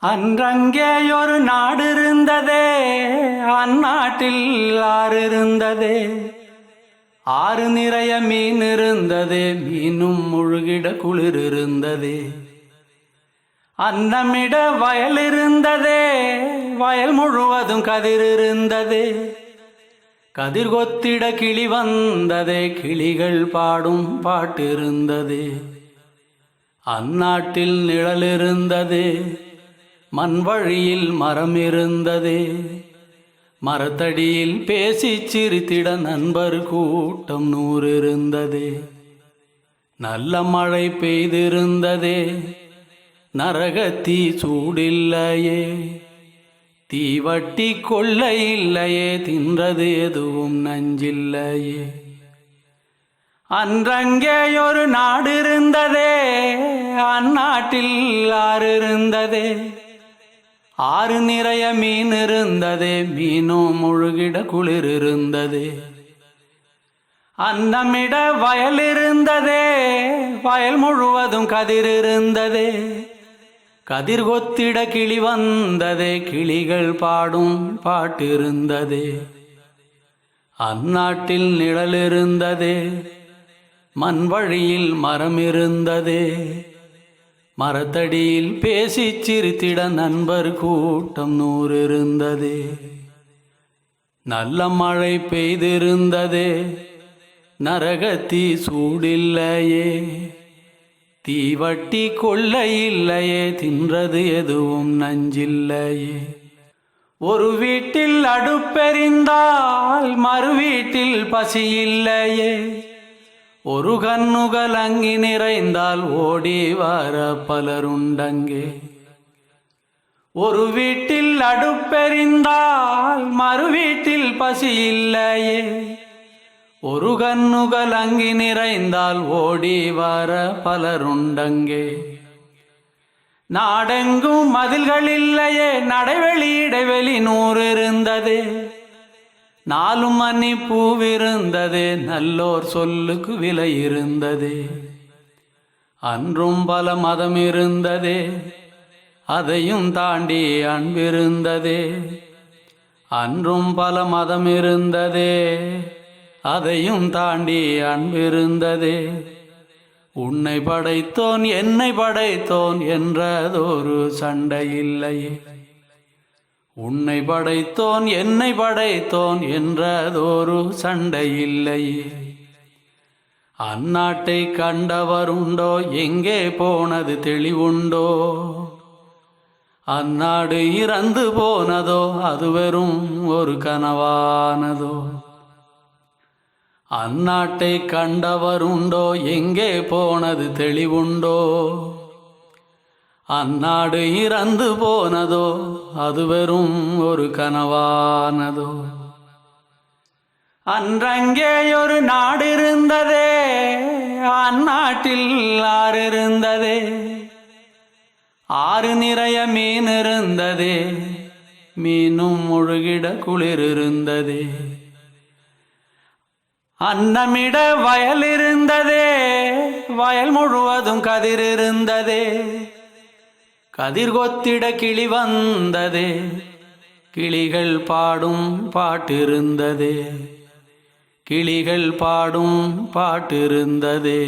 அன்றங்கே ஒரு நாடு இருந்ததே, அந்நாட்டில் ஆறு இருந்ததே. ஆறு நிறைய மீன் இருந்ததே, மீனும் முழுகிட குளிர் இருந்ததே. அன்னமிட வயல் இருந்ததே, வயல் முழுவதும் கதிர் இருந்ததே. கதிர் கொத்திட கிளி வந்ததே, கிளிகள் பாடும் பாட்டு இருந்ததே. அந்நாட்டில் நிழல் இருந்ததே, மண் வழியில் மரம் இருந்ததே. மரத்தடியில் பேசி சிரித்திட நண்பர் கூட்டம் 100 இருந்ததே. நல்ல மழை பெய்திருந்ததே, நரகத்தீ சூடில்லையே. தீவட்டி கொள்ள இல்லையே, தின்றது எதுவும் நஞ்சில்லையே. அன்றங்கே ஒரு நாடு இருந்ததே, அந்நாட்டில் ஆறு இருந்ததே. ஆறு நிறைய மீன் இருந்ததே, மீனும் முழுகிட குளிர் இருந்ததே. அன்னமிட வயல் இருந்ததே, வயல் முழுவதும் கதிர் இருந்ததே. கதிர் கொத்திட கிளி வந்ததே, கிளிகள் பாடும் பாட்டு இருந்ததே. அந்நாட்டில் நிழல் இருந்ததே, மண் வழியில் மரம் இருந்ததே. மரத்தடியில் பேசி சிரித்திட நண்பர் கூட்டம் 100 இருந்ததே. நல்ல மழை பெய்திருந்ததே, நரகத்தீ சூடில்லையே. தீவட்டி கொள்ள இல்லையே, தின்றது எதுவும் நஞ்சில்லையே. ஒரு வீட்டில் அடுப்பெறிந்தால் மறு வீட்டில் பசி இல்லையே. ஒரு கண்ணுகள் அங்கி நிறைந்தால் ஓடி வர பலருண்டங்கே. ஒரு வீட்டில் அடுப்பெறிந்தால் மறு வீட்டில் பசி இல்லையே. ஒரு கண்ணுகள் அங்கி நிறைந்தால் ஓடி வர பலருண்டங்கே. நாடெங்கும் மதில்கள் இல்லையே, நடைவெளி இடைவெளி 100 இருந்ததே. 4 மணி பூவிருந்ததே, நல்லோர் சொல்லுக்கு விலை இருந்ததே. அன்றும் பல மதம் இருந்ததே, அதையும் தாண்டி அன்பிருந்ததே. அன்றும் பல மதம் இருந்ததே, அதையும் தாண்டி அன்பிருந்ததே. உன்னை படைத்தோன் என்னை படைத்தோன் என்றதொரு சண்டை இல்லையே. உன்னை படைத்தோன் என்னை படைத்தோன் என்றதொரு சண்டை இல்லையே. அந்நாட்டை கண்டவருண்டோ, எங்கே போனது தெளிவுண்டோ. அந்நாடு இறந்து போனதோ, அது வெறும் ஒரு கனவானதோ. அந்நாட்டை கண்டவருண்டோ, எங்கே போனது தெளிவுண்டோ. அந்நாடு இறந்து போனதோ, அது வெறும் ஒரு கனவானதோ. அன்றங்கே ஒரு நாடு இருந்ததே, அந்நாட்டில் ஆறு இருந்ததே. ஆறு நிறைய மீன் இருந்ததே, மீனும் முழுகிட குளிர் இருந்ததே. அன்னமிட வயல் இருந்ததே, வயல் முழுவதும் கதிர் இருந்ததே. கதிர் கொத்திட கிளி வந்ததே, கிளிகள் பாடும் பாட்டிருந்ததே. கிளிகள் பாடும் பாட்டிருந்ததே.